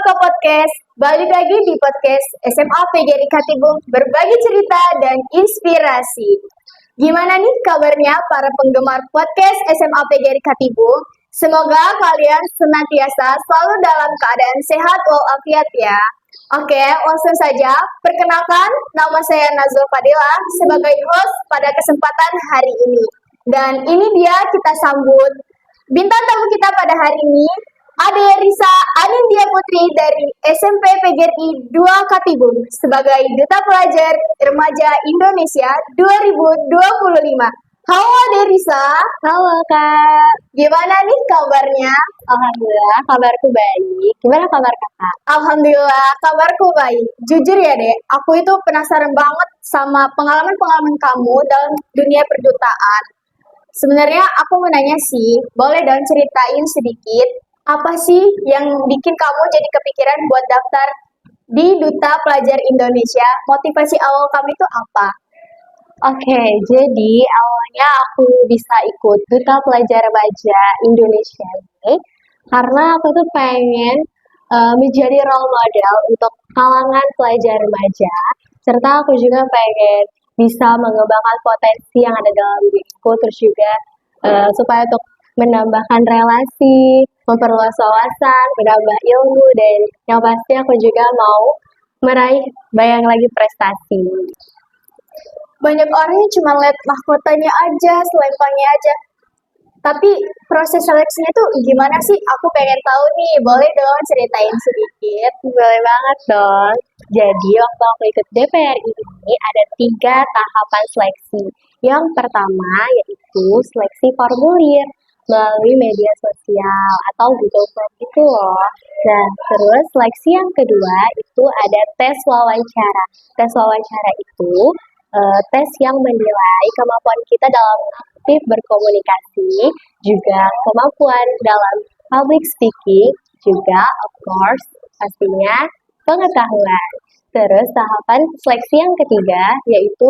ke podcast. Balik lagi di podcast SMA PGRI Katibung, berbagi cerita dan inspirasi. Gimana nih kabarnya para penggemar podcast SMA PGRI Katibung? Semoga kalian senantiasa selalu dalam keadaan sehat walafiat ya. Oke, langsung saja. Perkenalkan, nama saya Nazul Fadila sebagai host pada kesempatan hari ini. Dan ini dia kita sambut bintang tamu kita pada hari ini, Ade Risa Anindya Putri dari SMP PGRI 2 Katibung sebagai Duta Pelajar Remaja Indonesia 2025. Halo Ade Risa. Halo Kak, Gimana nih kabarnya? Alhamdulillah kabarku baik. Gimana kabar Kakak? Alhamdulillah kabarku baik. Jujur ya Dek, aku itu penasaran banget sama pengalaman-pengalaman kamu dalam dunia perdutaan. Sebenarnya aku mau nanya sih, boleh dong ceritain sedikit apa sih yang bikin kamu jadi kepikiran buat daftar di Duta Pelajar Indonesia? Motivasi awal kamu itu apa? Oke, jadi awalnya aku bisa ikut Duta Pelajar Remaja Indonesia ini karena aku tuh pengen menjadi role model untuk kalangan pelajar remaja, serta aku juga pengen bisa mengembangkan potensi yang ada dalam diriku, terus juga supaya untuk menambahkan relasi, memperluas wawasan, menambah ilmu, dan yang pasti aku juga mau meraih banyak lagi prestasi. Banyak orang yang cuma lihat mahkotanya aja, selempangnya aja. Tapi proses seleksinya tuh gimana sih? Aku pengen tahu nih, boleh dong ceritain sedikit. Boleh banget dong. Jadi waktu aku ikut DPRI ini ada 3 tahapan seleksi. Yang pertama yaitu seleksi formulir melalui media sosial atau Google Form itu loh. Nah, terus seleksi yang kedua itu ada tes wawancara. Tes wawancara itu tes yang menilai kemampuan kita dalam aktif berkomunikasi, juga kemampuan dalam public speaking, juga of course pastinya pengetahuan. Terus tahapan seleksi yang ketiga yaitu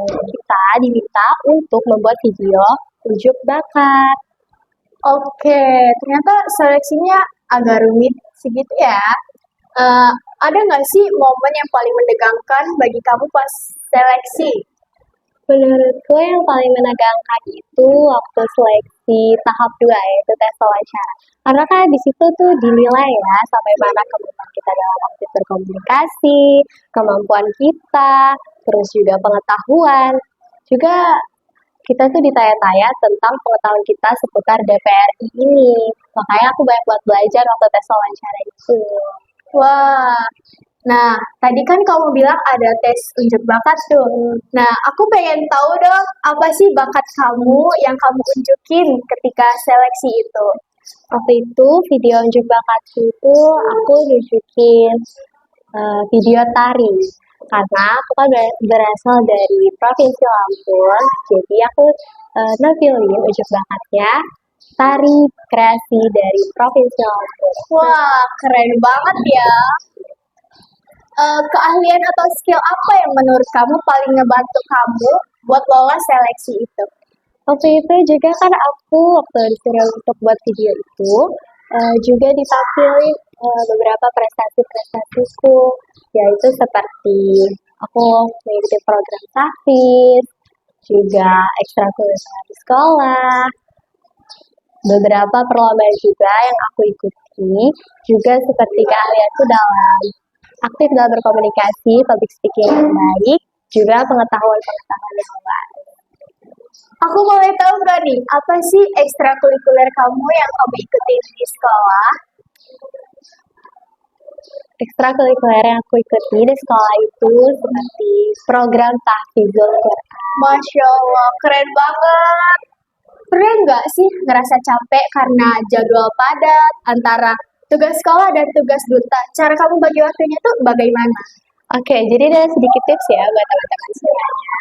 kita diminta untuk membuat video unjuk bakat. Oke, ternyata seleksinya agak rumit segitu ya. Ada nggak sih momen yang paling menegangkan bagi kamu pas seleksi? Menurutku yang paling menegangkan itu waktu seleksi tahap 2 yaitu tes wawancara. Karena kan di situ tuh dinilai ya sampai mana kemampuan kita dalam aktif berkomunikasi, kemampuan kita, terus juga pengetahuan. Juga kita tuh ditanya-tanya tentang pengetahuan kita seputar DPRI ini. Makanya aku banyak buat belajar waktu tes wawancara itu. Wah, nah tadi kan kamu bilang ada tes unjuk bakat tuh. Nah, aku pengen tahu dong, apa sih bakat kamu yang kamu unjukin ketika seleksi itu? Waktu itu video unjuk bakatku itu aku nunjukin video tari. Karena aku kan berasal dari Provinsi Lampung, jadi aku nampilin unjuk bakatnya tari kreasi dari Provinsi Lampung. Wah, keren banget ya. Keahlian atau skill apa yang menurut kamu paling ngebantu kamu buat lolos seleksi itu? Waktu itu juga kan aku waktu disuruh untuk buat video itu juga ditampilin beberapa prestasi-prestasiku, yaitu seperti aku mengikuti program TAFIS, juga ekstrakurikuler di sekolah, beberapa perlombaan juga yang aku ikuti, juga seperti keahlianku dalam aktif dalam berkomunikasi, public speaking yang baik, juga pengetahuan-pengetahuan yang luas. Aku boleh tahu nggak nih, apa sih ekstrakurikuler kamu yang kamu ikutin di sekolah? Ekstrakurikuler yang aku ikuti di sekolah itu seperti program tahfizul Quran. Masya Allah, keren banget. Pernah nggak sih ngerasa capek karena jadwal padat antara tugas sekolah dan tugas duta? Cara kamu bagi waktunya tuh bagaimana? Oke, jadi ada sedikit tips ya buat teman-teman semuanya.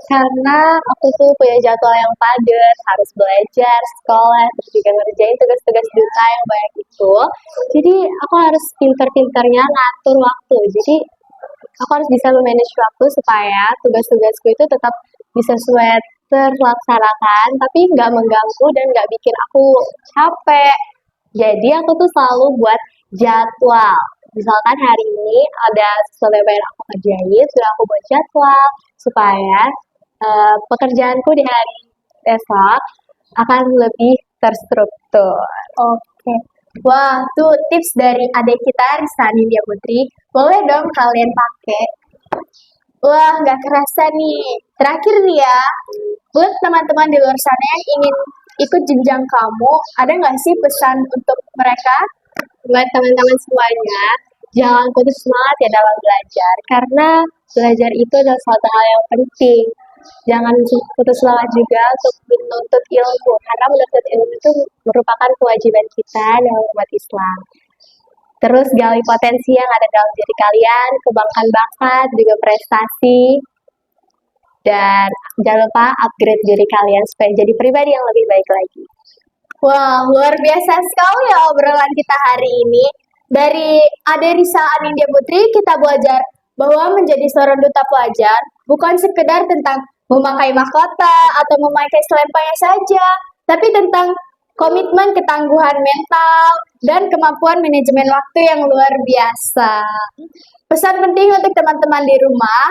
Karena aku tuh punya jadwal yang padat, harus belajar, sekolah, terus juga ngerjain tugas-tugas duta yang banyak itu. Jadi aku harus pintar-pintarnya ngatur waktu. Jadi aku harus bisa memanage waktu supaya tugas-tugasku itu tetap bisa sesuai terlaksanakan, tapi nggak mengganggu dan nggak bikin aku capek. Jadi aku tuh selalu buat jadwal. Misalkan hari ini ada sesuatu yang pengen aku kerjain, sudah aku buat jadwal supaya pekerjaanku di hari esok akan lebih terstruktur. Oke. Wah, tuh tips dari adik kita Risa Nindya Putri. Boleh dong kalian pakai. Wah, nggak kerasa nih. Terakhir nih ya, buat teman-teman di luar sana yang ingin ikut jenjang kamu, ada nggak sih pesan untuk mereka? Buat teman-teman semuanya, jangan putus semangat ya dalam belajar, karena belajar itu adalah suatu hal yang penting. Jangan putus semangat juga untuk menuntut ilmu, karena menuntut ilmu itu merupakan kewajiban kita dalam umat Islam. Terus gali potensi yang ada dalam diri kalian, kembangkan bakat, juga prestasi, dan jangan lupa upgrade diri kalian supaya jadi pribadi yang lebih baik lagi. Wah, luar biasa sekali ya obrolan kita hari ini. Dari Ade Risa Anindya Putri, kita belajar bahwa menjadi seorang duta pelajar bukan sekedar tentang memakai mahkota atau memakai selempangnya saja, tapi tentang komitmen, ketangguhan mental, dan kemampuan manajemen waktu yang luar biasa. Pesan penting untuk teman-teman di rumah,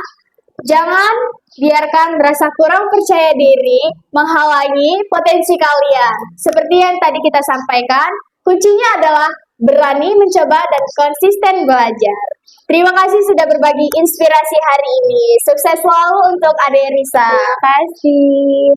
jangan biarkan rasa kurang percaya diri menghalangi potensi kalian. Seperti yang tadi kita sampaikan, kuncinya adalah berani mencoba dan konsisten belajar. Terima kasih sudah berbagi inspirasi hari ini. Sukses selalu untuk Ade Risa. Terima kasih.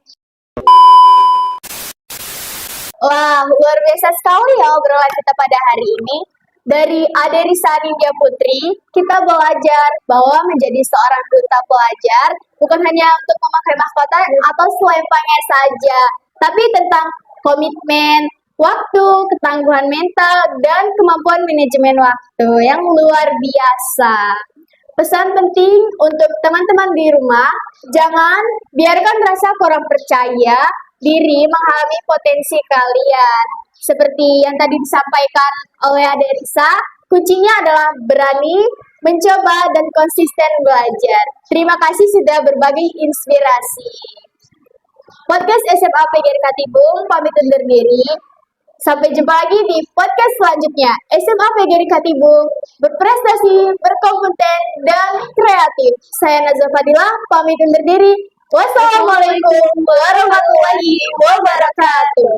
Wah, luar biasa sekali ya obrolan kita pada hari ini. Dari Ade Risa Nindya Putri, kita belajar bahwa menjadi seorang duta pelajar bukan hanya untuk memakai mahkota atau selempangnya saja, tapi tentang komitmen, waktu, ketangguhan mental, dan kemampuan manajemen waktu yang luar biasa. Pesan penting untuk teman-teman di rumah, jangan biarkan rasa kurang percaya diri menghalangi potensi kalian. Seperti yang tadi disampaikan oleh Ade Risa, kuncinya adalah berani, mencoba, dan konsisten belajar. Terima kasih sudah berbagi inspirasi. Podcast SMA PGRI Katibung pamit undur diri. Sampai jumpa lagi di podcast selanjutnya. SMA PGRI Katibung berprestasi, berkompeten, dan kreatif. Saya Nazwa Fadila, pamit undur diri. Wassalamualaikum warahmatullahi wabarakatuh.